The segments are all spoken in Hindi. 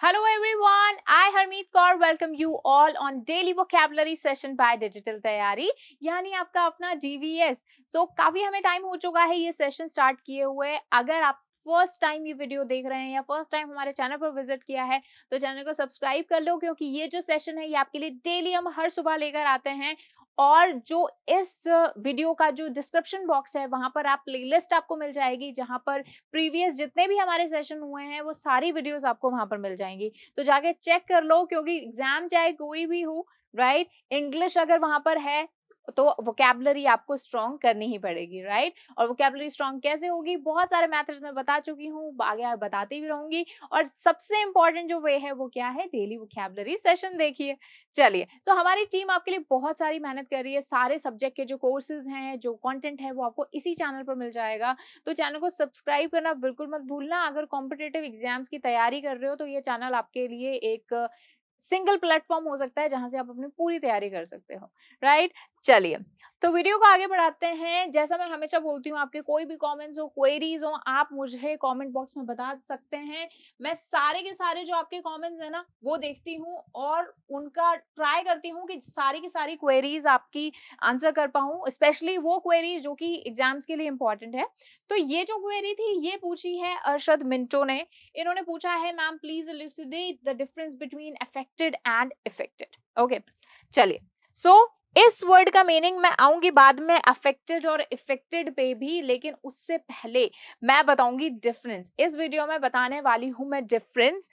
Hello everyone, I Harmeet Kaur welcome you all on daily vocabulary session by Digital तैयारी यानी आपका अपना DVS। काफी हमें टाइम हो चुका है ये सेशन स्टार्ट किए हुए। अगर आप फर्स्ट टाइम ये वीडियो देख रहे हैं या फर्स्ट टाइम हमारे चैनल पर विजिट किया है तो चैनल को सब्सक्राइब कर लो, क्योंकि ये जो सेशन है ये आपके लिए डेली हम हर सुबह लेकर आते हैं। और जो इस वीडियो का जो डिस्क्रिप्शन बॉक्स है वहां पर आप प्लेलिस्ट आपको मिल जाएगी, जहां पर प्रीवियस जितने भी हमारे सेशन हुए हैं वो सारी वीडियोस आपको वहां पर मिल जाएंगी। तो जाके चेक कर लो, क्योंकि एग्जाम चाहे कोई भी हो, राइट, इंग्लिश अगर वहां पर है तो वोकैबुलरी आपको स्ट्रॉन्ग करनी ही पड़ेगी, राइट। और वोकैबुलरी स्ट्रॉन्ग कैसे होगी, बहुत सारे मेथड्स मैं बता चुकी हूँ, आगे बताती भी रहूंगी। और सबसे इंपॉर्टेंट जो वे है वो क्या है, डेली वोकैबुलरी सेशन देखिए। चलिए, हमारी टीम आपके लिए बहुत सारी मेहनत कर रही है। सारे सब्जेक्ट के जो कोर्सेज हैं, जो कंटेंट है, वो आपको इसी चैनल पर मिल जाएगा। तो चैनल को सब्सक्राइब करना बिल्कुल मत भूलना। अगर कॉम्पिटिटिव एग्जाम्स की तैयारी कर रहे हो तो ये चैनल आपके लिए एक सिंगल प्लेटफॉर्म हो सकता है जहां से आप अपनी पूरी तैयारी कर सकते हो, राइट। चलिए, तो वीडियो को आगे बढ़ाते हैं। जैसा मैं हमेशा बोलती हूँ, आपके कोई भी कमेंट्स हो, क्वेरीज हो, आप मुझे कमेंट बॉक्स में बता सकते हैं। मैं सारे के सारे जो आपके कमेंट्स है ना वो देखती हूँ और उनका ट्राई करती हूँ कि सारी की सारी क्वेरीज आपकी आंसर कर पाऊँ, स्पेशली वो क्वेरीज जो कि एग्जाम्स के लिए इंपॉर्टेंट है। तो ये जो क्वेरी थी ये पूछी है अरशद मिंटो ने। इन्होंने पूछा है, ma'am please elucidate the difference between affected and effected. Okay, चलिए। इस वर्ड का मीनिंग मैं आऊंगी बाद में अफेक्टेड और इफेक्टेड पे भी, लेकिन उससे पहले मैं बताऊंगी डिफरेंस। इस वीडियो में बताने वाली हूं मैं difference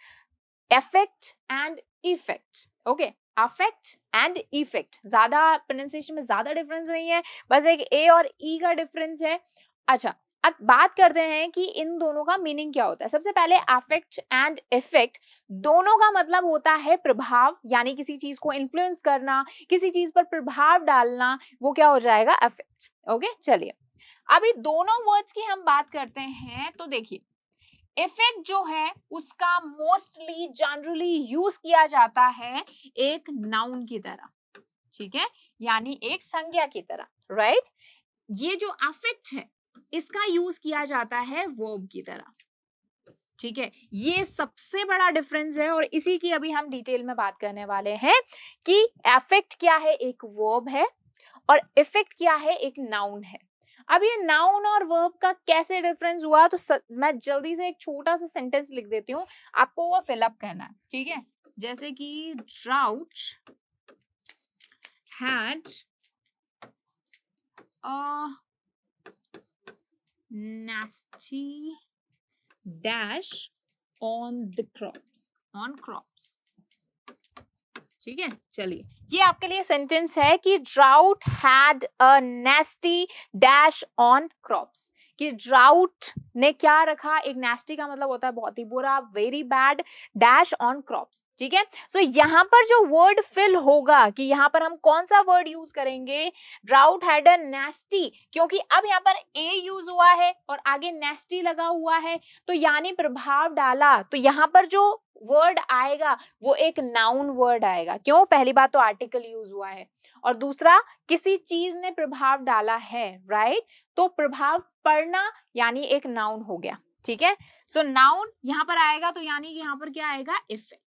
affect and effect. Okay, affect and effect, ज्यादा प्रोनाउंसिएशन में ज्यादा डिफरेंस नहीं है, बस एक ए और ई का डिफरेंस है। अच्छा, अब बात करते हैं कि इन दोनों का मीनिंग क्या होता है। सबसे पहले अफेक्ट एंड इफेक्ट दोनों का मतलब होता है प्रभाव, यानी किसी चीज को इन्फ्लुएंस करना, किसी चीज पर प्रभाव डालना, वो क्या हो जाएगा, अफेक्ट। ओके, चलिए अभी दोनों वर्ड्स की हम बात करते हैं। तो देखिए, इफेक्ट जो है उसका मोस्टली जनरली यूज किया जाता है एक नाउन की तरह, ठीक है, यानी एक संज्ञा की तरह, राइट। ये जो अफेक्ट है इसका यूज किया जाता है वर्ब की तरह, ठीक है। ये सबसे बड़ा डिफरेंस है और इसी की अभी हम डिटेल में बात करने वाले हैं कि अफेक्ट क्या है, एक वर्ब है, और इफेक्ट क्या है, एक नाउन है। अब ये नाउन और वर्ब का कैसे डिफरेंस हुआ, तो मैं जल्दी से एक छोटा सा सेंटेंस लिख देती हूँ, आपको वो फिलअप करना है, ठीक है। जैसे कि drought had a nasty dash on the crops, ठीक है। चलिए, ये आपके लिए सेंटेंस है कि drought had a नेस्टी dash on crops, कि ड्राउट ने क्या रखा, एक नेस्टी का मतलब होता है बहुत ही बुरा, very bad, dash on crops, ठीक है। यहाँ पर जो वर्ड फिल होगा कि यहाँ पर हम कौन सा वर्ड यूज करेंगे, ड्राउट हैड अ नेस्टी, क्योंकि अब यहाँ पर ए यूज हुआ है और आगे नेस्टी लगा हुआ है, तो यानी प्रभाव डाला, तो यहाँ पर जो वर्ड आएगा वो एक नाउन वर्ड आएगा। क्यों, पहली बात तो आर्टिकल यूज हुआ है और दूसरा किसी चीज ने प्रभाव डाला है, राइट। तो प्रभाव पड़ना यानी एक नाउन हो गया, ठीक है। नाउन यहां पर आएगा तो यानी कि यहां पर क्या आएगा, effect.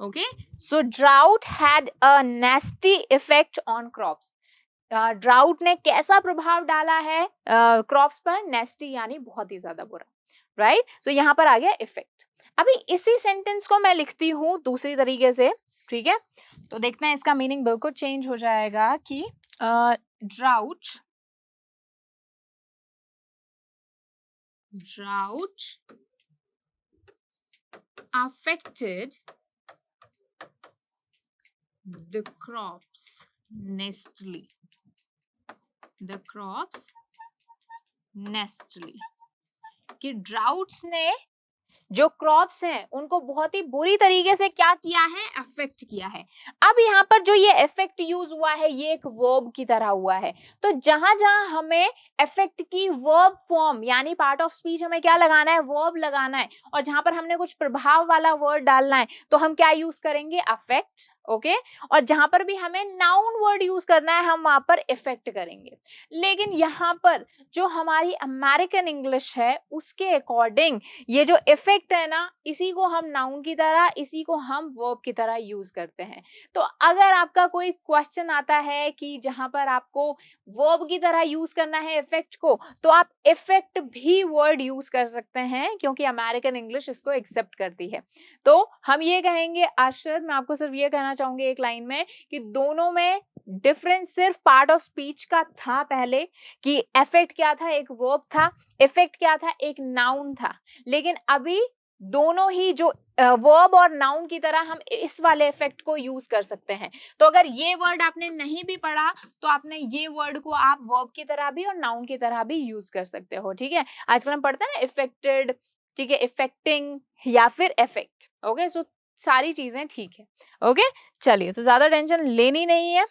Okay, drought had a नेस्टी effect on crops. Drought ने कैसा प्रभाव डाला है क्रॉप्स पर, नेस्टी यानी बहुत ही ज्यादा बुरा, राइट। यहां पर आ गया इफेक्ट। अभी इसी सेंटेंस को मैं लिखती हूं दूसरी तरीके से, ठीक है। तो देखते हैं इसका मीनिंग बिल्कुल चेंज हो जाएगा कि drought affected the crops nestily, कि ड्राउट्स ने जो क्रॉप्स हैं उनको बहुत ही बुरी तरीके से क्या किया है, अफेक्ट किया है। अब यहाँ पर जो ये इफेक्ट यूज हुआ है ये एक वर्ब की तरह हुआ है, तो जहां जहां हमें इफेक्ट की वर्ब फॉर्म यानी पार्ट ऑफ स्पीच हमें क्या लगाना है, वर्ब लगाना है, और जहां पर हमने कुछ प्रभाव वाला वर्ड डालना है तो हम क्या यूज करेंगे, अफेक्ट ओके और जहां पर भी हमें नाउन वर्ड यूज करना है हम वहां पर इफेक्ट करेंगे। लेकिन यहाँ पर जो हमारी अमेरिकन इंग्लिश है उसके अकॉर्डिंग ये जो इफेक्ट है ना, इसी को हम नाउन की तरह, इसी को हम वर्ब की तरह यूज करते हैं। तो अगर आपका कोई क्वेश्चन आता है कि जहां पर आपको वर्ब की तरह यूज करना है इफेक्ट को, तो आप इफेक्ट भी वर्ड यूज कर सकते हैं क्योंकि अमेरिकन इंग्लिश इसको एक्सेप्ट करती है। तो हम ये कहेंगे अर्शद, मैं आपको सिर्फ ये कहना चाहूंगी एक लाइन में कि दोनों में डिफरेंस सिर्फ पार्ट ऑफ स्पीच का था पहले, कि इफेक्ट क्या था, एक वर्ब था, इफेक्ट क्या था, एक नाउन था। लेकिन अभी दोनों ही जो वर्ब और नाउन की तरह हम इस वाले इफेक्ट को यूज कर सकते हैं। तो अगर ये वर्ड आपने नहीं भी पढ़ा तो आपने ये वर्ड को आप वर्ब की तरह भी और नाउन की तरह भी यूज कर सकते हो। ठीक है, आजकल हम पढ़ते हैं ना इफेक्टेड, ठीक है, इफेक्टिंग या फिर इफेक्ट। ओके सो सारी चीजें ठीक है। ओके चलिए, तो ज्यादा टेंशन लेनी नहीं है।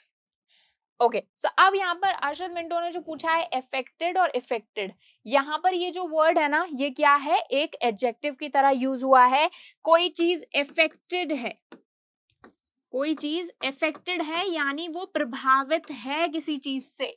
ओके सो अब यहाँ पर अर्शद मिंटो ने जो पूछा है इफेक्टेड और इफेक्टेड, यहाँ पर ये जो वर्ड है ना, ये क्या है, एक एडजेक्टिव की तरह यूज हुआ है। कोई चीज इफेक्टेड है, कोई चीज इफेक्टेड है यानी वो प्रभावित है किसी चीज से,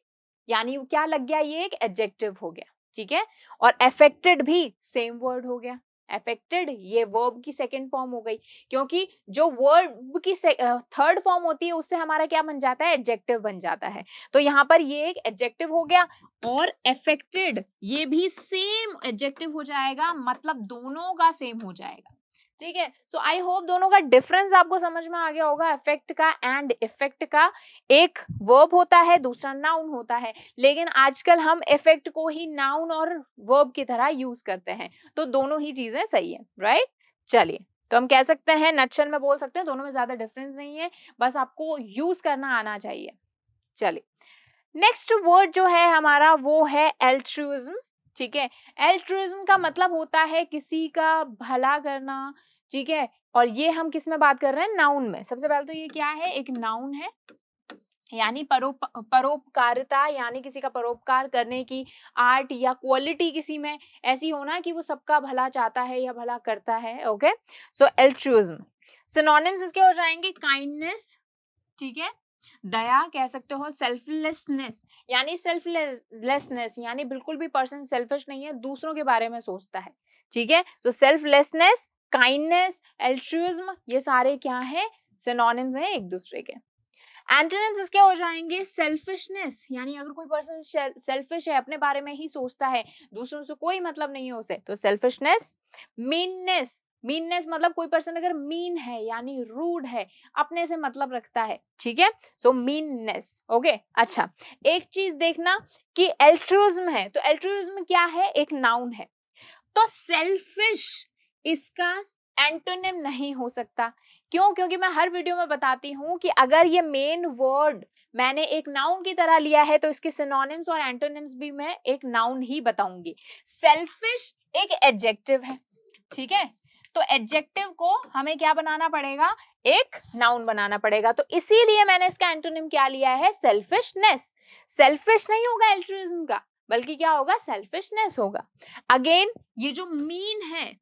यानी क्या लग गया, ये एक एडजेक्टिव हो गया। ठीक है, और अफेक्टेड भी सेम वर्ड हो गया। अफेक्टेड ये वर्ब की सेकंड फॉर्म हो गई, क्योंकि जो वर्ब की थर्ड फॉर्म होती है उससे हमारा क्या बन जाता है, एडजेक्टिव बन जाता है। तो यहाँ पर ये एक एडजेक्टिव हो गया और अफेक्टेड ये भी सेम एडजेक्टिव हो जाएगा, मतलब दोनों का सेम हो जाएगा। ठीक है, सो आई होप दोनों का डिफरेंस आपको समझ में आ गया होगा, इफेक्ट का एंड इफेक्ट का। एक वर्ब होता है, दूसरा नाउन होता है, लेकिन आजकल हम इफेक्ट को ही नाउन और वर्ब की तरह यूज करते हैं, तो दोनों ही चीजें सही है, राइट। चलिए, तो हम कह सकते हैं, नटशल में बोल सकते हैं, दोनों में ज्यादा डिफरेंस नहीं है, बस आपको यूज करना आना चाहिए। चलिए, नेक्स्ट वर्ड जो है हमारा वो है एल्ट्रुइज्म। ठीक है, एल्ट्रुइज्म का मतलब होता है किसी का भला करना। ठीक है, और ये हम किस में बात कर रहे हैं, नाउन में। सबसे पहले तो ये क्या है, एक नाउन है, यानी परोपकारिता, यानी किसी का परोपकार करने की आर्ट या क्वालिटी किसी में ऐसी होना कि वो सबका भला चाहता है या भला करता है। Okay so altruism. सिनोनिम्स इसके हो जाएंगे काइंडनेस, ठीक है, दया कह सकते हो, सेल्फलेसनेस यानी सेल्फलेसनेस यानी बिल्कुल भी पर्सन सेल्फिश नहीं है, दूसरों के बारे में सोचता है। ठीक है, सो सेल्फलेसनेस, काइंडनेस, एल्ट्रुइज्म, ये सारे क्या है, सिनोनिम्स हैं एक दूसरे के। एंटोनिम्स इसके हो जाएंगे सेल्फिशनेस, यानी अगर कोई पर्सन सेल्फिश है, अपने बारे में ही सोचता है, दूसरों से कोई मतलब नहीं है उसे, तो सेल्फिशनेस। मीननेस, मीननेस मतलब कोई पर्सन अगर मीन है यानी रूड है, अपने से मतलब रखता है। ठीक है, सो मीननेस। ओके अच्छा, एक चीज देखना कि एल्ट्रुइज्म है, तो एल्ट्रुइज्म क्या है, एक नाउन है, तो सेल्फिश इसका एंटोनिम नहीं हो सकता। क्यों, क्योंकि मैं हर वीडियो में बताती हूं कि अगर ये मेन वर्ड मैंने एक नाउन की तरह लिया है तो इसके सिनोनिम्स और एंटोनिम्स भी मैं एक नाउन ही बताऊंगी। सेल्फिश एक एडजेक्टिव है, ठीक है, तो एडजेक्टिव को हमें क्या बनाना पड़ेगा, एक नाउन बनाना पड़ेगा, तो इसीलिए मैंने इसका एंटोनिम क्या लिया है, सेल्फिशनेस। सेल्फिश नहीं होगा एल्ट्रुइज्म का, बल्कि क्या होगा, सेल्फिशनेस होगा। अगेन ये जो मीन है,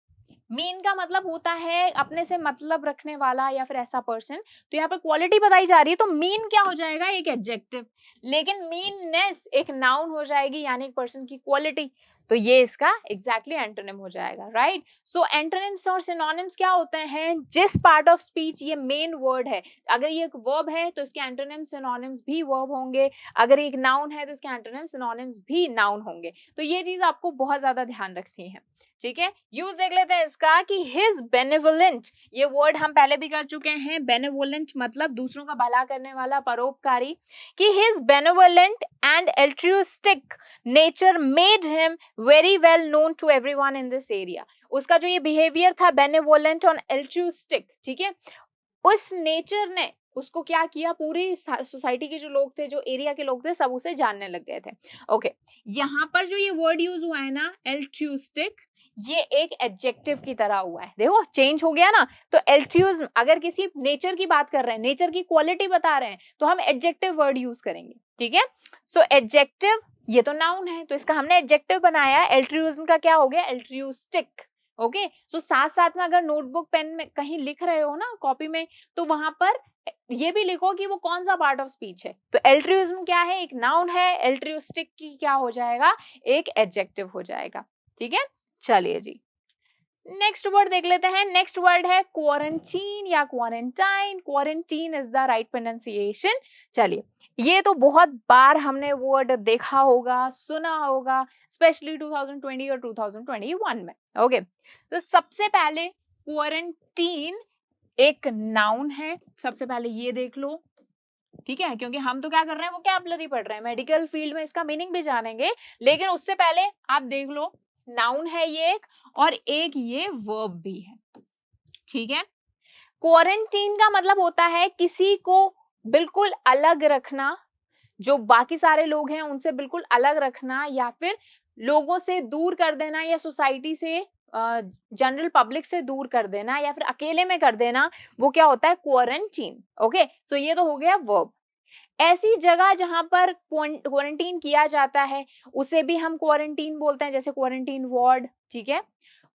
मीन का मतलब होता है अपने से मतलब रखने वाला या फिर ऐसा पर्सन, तो यहाँ पर क्वालिटी बताई जा रही है, तो मीन क्या हो जाएगा, एक एडजेक्टिव, लेकिन मीननेस एक नाउन हो जाएगी, यानी एक पर्सन की क्वालिटी, तो ये इसका एग्जैक्टली एंटोनिम हो जाएगा, राइट। सो एंटोनिम्स और सिनोनिम्स क्या होते हैं, जिस पार्ट ऑफ स्पीच ये मेन वर्ड है, अगर ये एक वर्ब है तो इसके एंटोनिम्स सिनोनिम्स भी वर्ब होंगे, अगर ये एक नाउन है तो इसके एंटोनिम्स सिनोनिम्स भी नाउन होंगे, तो ये चीज आपको बहुत ज्यादा ध्यान रखनी है। ठीक है, यूज देख लेते हैं इसका कि हिज बेनेवोलेंट, ये वर्ड हम पहले भी कर चुके हैं, बेनेवोलेंट मतलब दूसरों का भला करने वाला, परोपकारी, कि his benevolent and altruistic nature made him very well known to everyone in this area. उसका जो ये बिहेवियर था बेनेवोलेंट और एल्ट्रुइस्टिक, ठीक है, उस नेचर ने उसको क्या किया, पूरी सोसाइटी के जो लोग थे, जो एरिया के लोग थे, सब उसे जानने लग गए थे। ओके, यहाँ पर जो ये वर्ड यूज हुआ है ना, एल्ट्रुइस्टिक, ये एक एडजेक्टिव की तरह हुआ है, देखो चेंज हो गया ना। तो एल्ट्रुइज्म अगर किसी नेचर की बात कर रहे हैं, नेचर की क्वालिटी बता रहे हैं, तो हम एडजेक्टिव वर्ड यूज करेंगे। ठीक है, सो एडजेक्टिव, ये तो नाउन है तो इसका हमने एडजेक्टिव बनाया, एल्ट्रुइज्म का क्या हो गया, एल्ट्रुइस्टिक, ओके, सो साथ साथ में अगर नोटबुक पेन में कहीं लिख रहे हो ना कॉपी में, तो वहां पर ये भी लिखो कि वो कौन सा पार्ट ऑफ स्पीच है। तो एल्ट्रिज्म क्या है, एक नाउन है, एल्ट्रिस्टिक की क्या हो जाएगा, एक एडजेक्टिव हो जाएगा। ठीक है, चलिए जी नेक्स्ट वर्ड देख लेते हैं। नेक्स्ट वर्ड है क्वारंटीन या quarantine. Quarantine is the right pronunciation. चलिए, ये तो बहुत बार हमने वर्ड देखा होगा, सुना होगा, स्पेशली 2020 और 2021 में। ओके, तो सबसे पहले क्वारंटीन एक नाउन है, सबसे पहले ये देख लो। ठीक है, क्योंकि हम तो क्या कर रहे हैं, वोकैबुलरी पढ़ रहे हैं, मेडिकल फील्ड में इसका मीनिंग भी जानेंगे, लेकिन उससे पहले आप देख लो, नाउन है ये एक, और एक ये वर्ब भी है। ठीक है, क्वारंटीन का मतलब होता है किसी को बिल्कुल अलग रखना, जो बाकी सारे लोग हैं उनसे बिल्कुल अलग रखना, या फिर लोगों से दूर कर देना, या सोसाइटी से जनरल पब्लिक से दूर कर देना, या फिर अकेले में कर देना, वो क्या होता है, क्वारंटीन। ओके, सो ये तो हो गया वर्ब। ऐसी जगह जहां पर क्वारंटीन किया जाता है उसे भी हम क्वारंटीन बोलते हैं, जैसे क्वारंटीन वार्ड। ठीक है,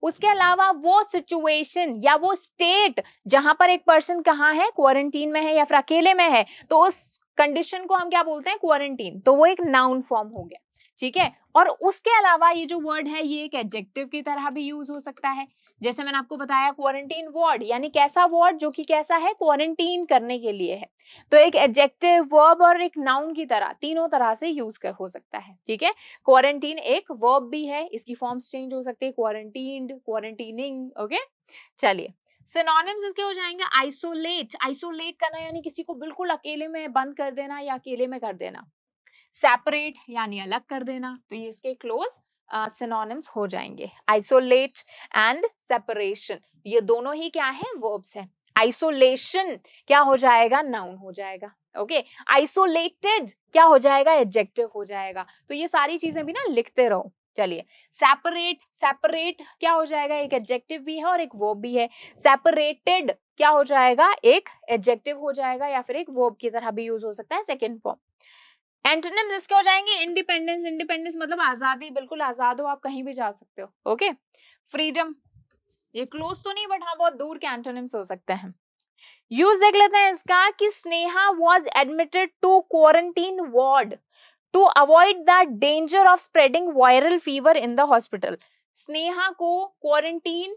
उसके अलावा वो सिचुएशन या वो स्टेट जहां पर एक पर्सन कहाँ है, क्वारंटीन में है या फिर अकेले में है, तो उस कंडीशन को हम क्या बोलते हैं, क्वारंटीन। तो वो एक नाउन फॉर्म हो गया। ठीक है, और उसके अलावा ये जो वर्ड है ये एक एडजेक्टिव की तरह भी यूज हो सकता है। जैसे मैंने आपको बताया क्वारंटीन वार्ड, यानी कैसा वार्ड, जो कि कैसा है, क्वारंटीन करने के लिए है। तो एक एडजेक्टिव, वर्ब और एक नाउन की तरह तीनों तरह से यूज कर हो सकता है। ठीक है, क्वारंटीन एक वर्ब भी है, इसकी फॉर्म्स चेंज हो सकती है, क्वारंटीन्ड, क्वारंटीनिंग। ओके, चलिए सिनोनिम्स इसके हो जाएंगे आइसोलेट। आइसोलेट करना यानी किसी को बिल्कुल अकेले में बंद कर देना या अकेले में कर देना। सेपरेट यानी अलग कर देना। तो ये इसके क्लोज सिनोनिम्स हो जाएंगे, आइसोलेट एंड सेपरेशन। ये दोनों ही क्या है, वर्ब्स हैं। आइसोलेशन क्या हो जाएगा, नाउन हो जाएगा। ओके, आइसोलेटेड क्या हो जाएगा, एडजेक्टिव हो जाएगा। तो ये सारी चीजें भी ना लिखते रहो। चलिए, सेपरेट, सेपरेट क्या हो जाएगा, एक एडजेक्टिव भी है और एक वर्ब भी है। सेपरेटेड क्या हो जाएगा, एक एडजेक्टिव हो जाएगा या फिर एक वर्ब की तरह भी यूज हो सकता है, सेकेंड फॉर्म। एंटोनिम्स इसके हो जाएंगे इंडिपेंडेंस। इंडिपेंडेंस मतलब आजादी, बिल्कुल आजाद हो, आप कहीं भी जा सकते हो। ओके, फ्रीडम, ये क्लोज तो नहीं बट हाँ बहुत दूर के एंटोनिम्स हो सकते हैं। यूज देख लेते हैं इसका कि Sneha was admitted to quarantine ward to avoid the danger of spreading viral fever in the hospital. Sneha को क्वारंटीन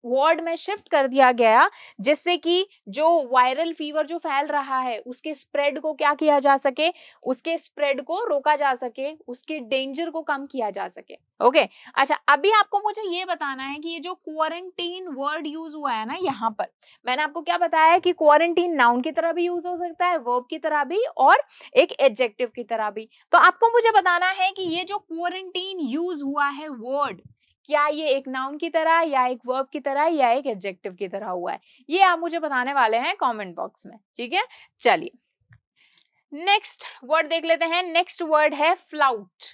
वार्ड में शिफ्ट कर दिया गया, जिससे कि जो वायरल फीवर जो फैल रहा है उसके स्प्रेड को क्या किया जा सके, उसके स्प्रेड को रोका जा सके, उसके डेंजर को कम किया जा सके। ओके, अच्छा अभी आपको मुझे ये बताना है कि ये जो क्वारंटीन वर्ड यूज हुआ है ना, यहाँ पर मैंने आपको क्या बताया कि क्वारंटीन नाउन की तरह भी यूज हो सकता है, वर्ब की तरह भी, और एक एडजेक्टिव की तरह भी। तो आपको मुझे बताना है कि ये जो क्वारंटीन यूज हुआ है वर्ड, क्या ये एक नाउन की तरह या एक वर्ब की तरह या एक एडजेक्टिव की तरह हुआ है, ये आप मुझे बताने वाले हैं कमेंट बॉक्स में। ठीक है, चलिए नेक्स्ट वर्ड देख लेते हैं। नेक्स्ट वर्ड है फ्लाउट।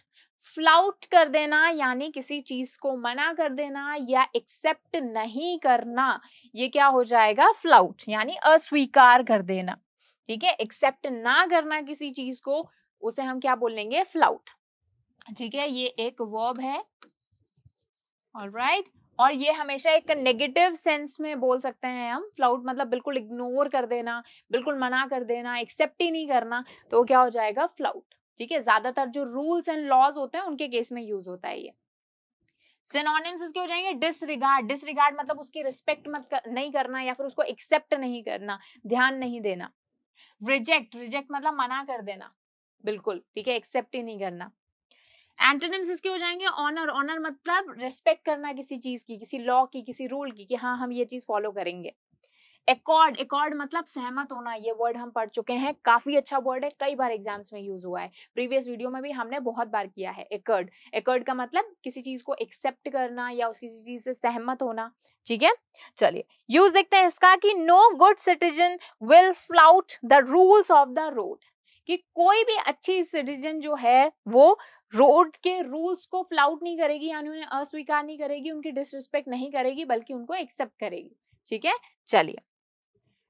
फ्लाउट कर देना यानी किसी चीज को मना कर देना या एक्सेप्ट नहीं करना, ये क्या हो जाएगा, फ्लाउट, यानी अस्वीकार कर देना। ठीक है, एक्सेप्ट ना करना किसी चीज को, उसे हम क्या बोलेंगे, फ्लाउट। ठीक है, ये एक वर्ब है। ऑलराइट, और ये हमेशा एक नेगेटिव सेंस में बोल सकते हैं हम। फ्लाउट मतलब बिल्कुल इग्नोर कर देना, बिल्कुल मना कर देना, एक्सेप्ट ही नहीं करना, तो क्या हो जाएगा, फ्लाउट। ठीक है, ज्यादातर जो रूल्स एंड लॉज होते हैं उनके केस में यूज होता है ये। सिनोनिम्स इसके हो जाएंगे डिसरिगार्ड। डिसरिगार्ड मतलब उसकी रिस्पेक्ट नहीं करना या फिर उसको एक्सेप्ट नहीं करना, ध्यान नहीं देना। रिजेक्ट, रिजेक्ट मतलब मना कर देना बिल्कुल। ठीक है, एक्सेप्ट ही नहीं करना। एंटोनिम्स इसके हो जाएंगे ऑनर। ऑनर मतलब रिस्पेक्ट करना किसी चीज की, किसी लॉ की, किसी रूल की, कि हाँ हम ये चीज फॉलो करेंगे। एकॉर्ड, एकॉर्ड मतलब सहमत होना। ये वर्ड हम पढ़ चुके हैं, काफी अच्छा वर्ड है, कई बार एग्जाम्स में यूज हुआ है, प्रीवियस वीडियो में भी हमने बहुत बार किया है। एकॉर्ड, एकॉर्ड का मतलब किसी चीज को एक्सेप्ट करना या उस किसी चीज से सहमत होना। ठीक है, चलिए यूज देखते हैं इसका कि no good citizen will flout the rules of the road. कि कोई भी अच्छी सिटीजन जो है वो रोड के रूल्स को फ्लाउट नहीं करेगी, यानी उन्हें अस्वीकार नहीं करेगी, उनकी डिसरिस्पेक्ट नहीं करेगी, बल्कि उनको एक्सेप्ट करेगी। ठीक है, चलिए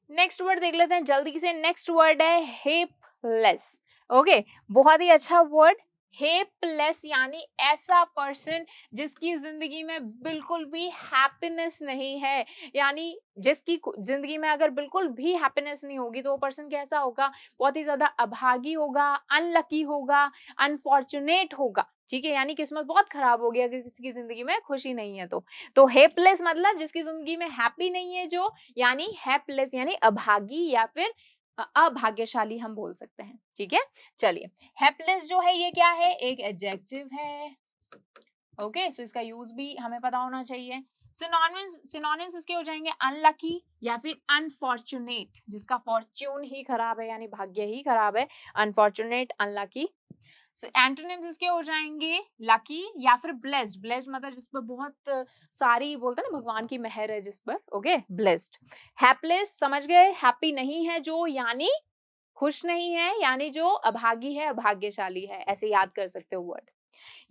नेक्स्ट वर्ड देख लेते हैं जल्दी से। नेक्स्ट वर्ड है हेल्पलेस। ओके, बहुत ही अच्छा वर्ड, हेपलेस यानी ऐसा पर्सन जिसकी जिंदगी में बिल्कुल भी हैप्पीनेस नहीं है, यानी जिसकी जिंदगी में अगर बिल्कुल भी हैप्पीनेस नहीं होगी तो वो पर्सन कैसा होगा, बहुत ही ज्यादा अभागी होगा, अनलकी होगा, अनफॉर्चुनेट होगा। ठीक है, यानी किस्मत बहुत खराब होगी अगर किसी की जिंदगी में खुशी नहीं है तो हेपलेस मतलब जिसकी जिंदगी में हैप्पी नहीं है जो, यानी हेपलेस यानी अभागी या फिर अभाग्यशाली हम बोल सकते हैं। ठीक है, चलिए हेल्पलेस जो है ये क्या है, एक एडजेक्टिव है। ओके, सो इसका यूज भी हमें पता होना चाहिए। सिनोनिम्स इसके हो जाएंगे अनलकी या फिर अनफॉर्चुनेट, जिसका फॉर्च्यून ही खराब है यानी भाग्य ही खराब है, अनफॉर्चुनेट, अनलकी। एंटोनिम्स इसके हो जाएंगे लकी या फिर ब्लेस्ड। ब्लेस्ड मतलब जिस पर बहुत सारी बोलते हैं ना भगवान की मेहर है जिस पर, ओके, ब्लेस्ड। हैप्पलेस समझ गए, हैप्पी नहीं है जो यानी खुश नहीं है, यानी जो अभागी है, अभाग्यशाली है, ऐसे याद कर सकते हो वर्ड।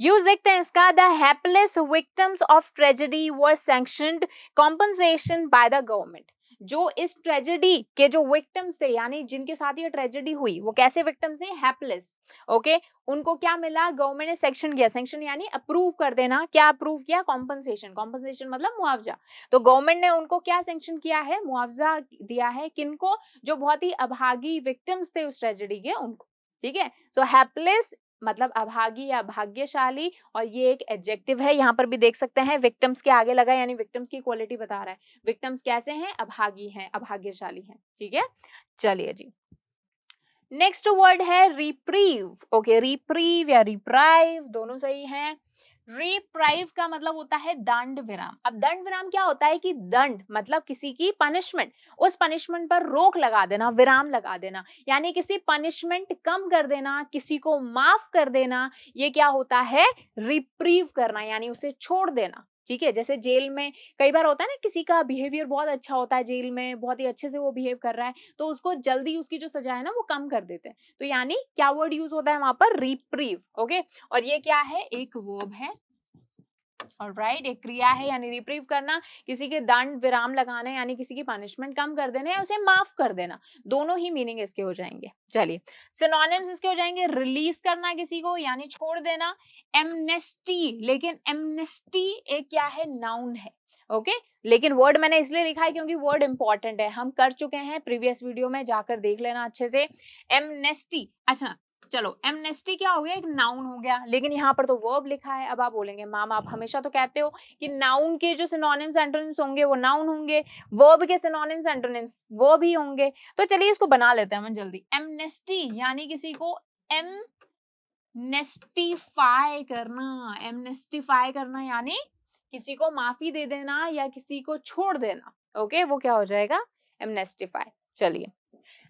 यूज देखते हैं इसका, the hapless victims of tragedy were sanctioned compensation by the government. जो इस ट्रेजेडी के जो विक्टिम्स थे यानी जिनके साथ ये ट्रेजेडी हुई वो कैसे विक्टिम्स थे, हैप्पलेस। ओके, उनको क्या मिला, गवर्नमेंट ने सेक्शन किया, सेक्शन यानी अप्रूव कर देना, क्या अप्रूव किया, कॉम्पनसेशन। कॉम्पनसेशन मतलब मुआवजा। तो गवर्नमेंट ने उनको क्या सेंक्शन किया है, मुआवजा दिया है, किनको, जो बहुत ही अभागी विक्टिम्स थे उस ट्रेजेडी के उनको। ठीक है, सो हैप्पलेस मतलब अभागी या भाग्यशाली, और ये एक एडजेक्टिव है। यहाँ पर भी देख सकते हैं विक्टिम्स के आगे लगा यानी विक्टिम्स की क्वालिटी बता रहा है, विक्टिम्स कैसे हैं, अभागी हैं, अभाग्यशाली हैं। ठीक है, चलिए जी, नेक्स्ट वर्ड है रिप्रीव। ओके, रिप्रीव या रिप्राइव दोनों सही हैं। रिप्राइव का मतलब होता है दंड विराम। अब दंड विराम क्या होता है कि दंड मतलब किसी की पनिशमेंट, उस पनिशमेंट पर रोक लगा देना, विराम लगा देना, यानी किसी पनिशमेंट कम कर देना, किसी को माफ कर देना, ये क्या होता है, रिप्रीव करना यानी उसे छोड़ देना। ठीक है, जैसे जेल में कई बार होता है ना, किसी का बिहेवियर बहुत अच्छा होता है, जेल में बहुत ही अच्छे से वो बिहेव कर रहा है, तो उसको जल्दी उसकी जो सजा है ना वो कम कर देते हैं, तो यानी क्या वर्ड यूज होता है वहां पर, रिप्रीव। ओके, और ये क्या है, एक वर्ब है, ऑलराइट, एक क्रिया है, यानी रिप्रीव करना, किसी के दंड विराम लगाना यानी किसी की पनिशमेंट कम कर देना या उसे माफ कर देना, दोनों ही मीनिंग इसके हो जाएंगे। चलिए, सिनोनिम्स इसके हो जाएंगे रिलीज करना किसी को यानी छोड़ देना, एमनेस्टी, लेकिन एमनेस्टी एक क्या है, नाउन है। ओके, लेकिन वर्ड मैंने इसलिए लिखा है क्योंकि वर्ड इंपॉर्टेंट है, हम कर चुके हैं प्रीवियस वीडियो में, जाकर देख लेना अच्छे से। एमनेस्टी, अच्छा चलो, एमनेस्टी क्या हो गया, एक नाउन हो गया, लेकिन यहाँ पर तो वर्ब लिखा है। अब आप बोलेंगे मैम आप हमेशा तो कहते हो कि नाउन के जो सिनोनिम्स एंटोनिम्स होंगे वो नाउन होंगे, वर्ब के सिनोनिम्स एंटोनिम्स वर्ब ही होंगे, तो चलिए इसको बना लेते हैं हम जल्दी। एमनेस्टी यानी किसी को एमनेस्टिफाई करना, एमनेस्टिफाई करना यानी किसी को माफी दे देना या किसी को छोड़ देना। ओके, वो क्या हो जाएगा, एमनेस्टिफाई। चलिए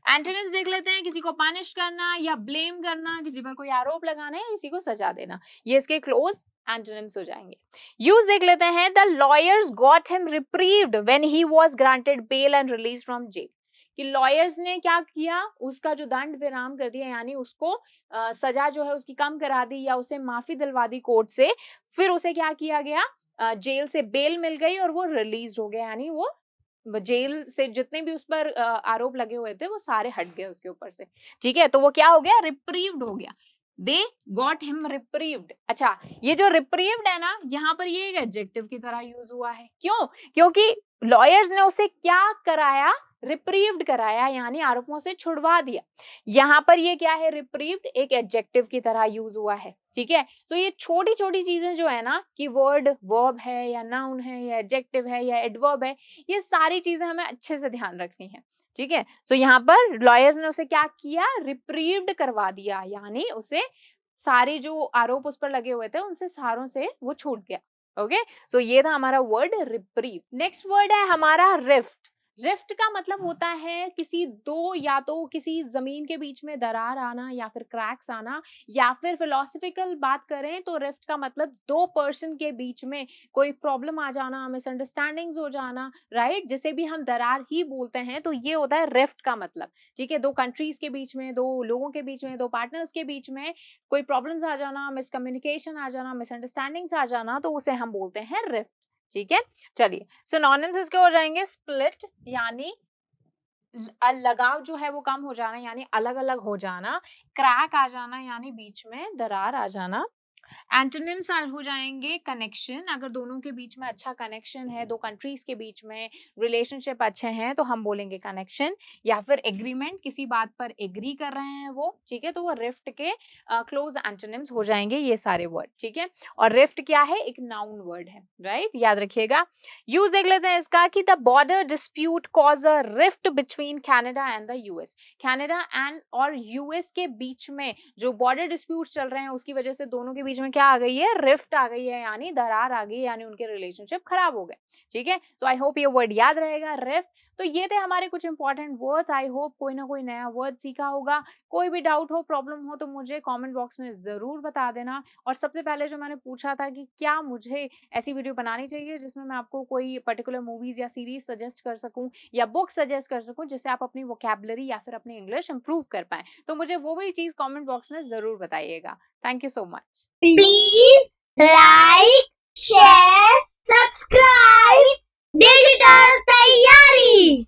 एंटोनिम्स देख लेते हैं, किसी को पनिश करना या ब्लेम करना, किसी पर कोई आरोप लगाना या किसी को सजा देना, ये इसके क्लोज एंटोनिम्स हो जाएंगे। यूज देख लेते हैं, the lawyers got him reprieved when he was granted bail and release from jail. कि लॉयर्स ने क्या किया, उसका जो दंड विराम कर दिया यानी उसको सजा जो है उसकी कम करा दी या उसे माफी दिलवा दी कोर्ट से, फिर उसे क्या किया गया, जेल से बेल मिल गई और वो रिलीज हो गया, यानी वो जेल से जितने भी उस पर आरोप लगे हुए थे वो सारे हट गए उसके ऊपर से। ठीक है, तो वो क्या हो गया, रिप्रीव्ड हो गया, दे गॉट हिम रिप्रीव्ड। अच्छा, ये जो रिप्रीव्ड है ना, यहाँ पर ये एक एडजेक्टिव की तरह यूज हुआ है, क्यों, क्योंकि लॉयर्स ने उसे क्या कराया, रिप्रीव्ड कराया यानी आरोपों से छुड़वा दिया। यहाँ पर ये क्या है, रिप्रीव्ड एक एडजेक्टिव की तरह यूज हुआ है। ठीक है, तो ये छोटी छोटी चीजें जो है ना, कि वर्ड वर्ब है या नाउन है या एडजेक्टिव है या एडवर्ब है, ये सारी चीजें हमें अच्छे से ध्यान रखनी है। ठीक है, सो यहाँ पर लॉयर्स ने उसे क्या किया, रिप्रीव्ड करवा दिया, यानी उसे सारे जो आरोप उस पर लगे हुए थे उनसे सारों से वो छूट गया। ओके, सो ये था हमारा वर्ड रिप्रीव। नेक्स्ट वर्ड है हमारा रिफ्ट। रिफ्ट का मतलब होता है किसी दो या तो किसी जमीन के बीच में दरार आना या फिर क्रैक्स आना, या फिर फिलोसफिकल बात करें तो रिफ्ट का मतलब दो पर्सन के बीच में कोई प्रॉब्लम आ जाना, मिसअंडरस्टैंडिंग्स हो जाना, राइट, जिसे भी हम दरार ही बोलते हैं, तो ये होता है रिफ्ट का मतलब। ठीक है, दो कंट्रीज के बीच में, दो लोगों के बीच में, दो पार्टनर्स के बीच में कोई प्रॉब्लम्स आ जाना, मिसकम्युनिकेशन आ जाना, मिसअंडरस्टैंडिंग्स आ जाना, तो उसे हम बोलते हैं रिफ्ट। ठीक है, चलिए सिनोनिम्स इसके हो जाएंगे, स्प्लिट यानी लगाव जो है वो कम हो जाना यानी अलग अलग हो जाना, क्रैक आ जाना यानी बीच में दरार आ जाना। एंटोनिम्स हो जाएंगे कनेक्शन, अगर दोनों के बीच में अच्छा कनेक्शन है, दो कंट्रीज के बीच में रिलेशनशिप अच्छे हैं तो हम बोलेंगे कनेक्शन। या फिर एग्रीमेंट, किसी बात पर एग्री कर रहे हैं वो, ठीक है, तो वो रिफ्ट के क्लोज एंटोनिम्स हो जाएंगे ये सारे वर्ड, ठीक है। और रिफ्ट क्या है, एक नाउन वर्ड है, राइट, याद रखिएगा। यूज देख लेते हैं इसका कि the border dispute cause a rift between Canada and the US. Canada and और यूएस के बीच में जो बॉर्डर डिस्प्यूट चल रहे हैं उसकी वजह से दोनों के बीच में क्या आ गई है, रिफ्ट आ गई है, यानी दरार आ गई, यानी उनके रिलेशनशिप खराब हो गए, ठीक है। तो आई होप ये वर्ड याद रहेगा, रिफ्ट। तो ये थे हमारे कुछ इंपॉर्टेंट वर्ड्स। आई होप कोई ना कोई नया वर्ड सीखा होगा। कोई भी डाउट हो, प्रॉब्लम हो तो मुझे कमेंट बॉक्स में जरूर बता देना। और सबसे पहले जो मैंने पूछा था कि क्या मुझे ऐसी वीडियो बनानी चाहिए जिसमें मैं आपको कोई पर्टिकुलर मूवीज या सीरीज सजेस्ट कर सकूं या बुक सजेस्ट कर सकूं जिससे आप अपनी वोकैबुलरी या फिर अपनी इंग्लिश इंप्रूव कर पाए, तो मुझे वो भी चीज कमेंट बॉक्स में जरूर बताइएगा। Thank you so much. Please like, share, subscribe Digital Tayari.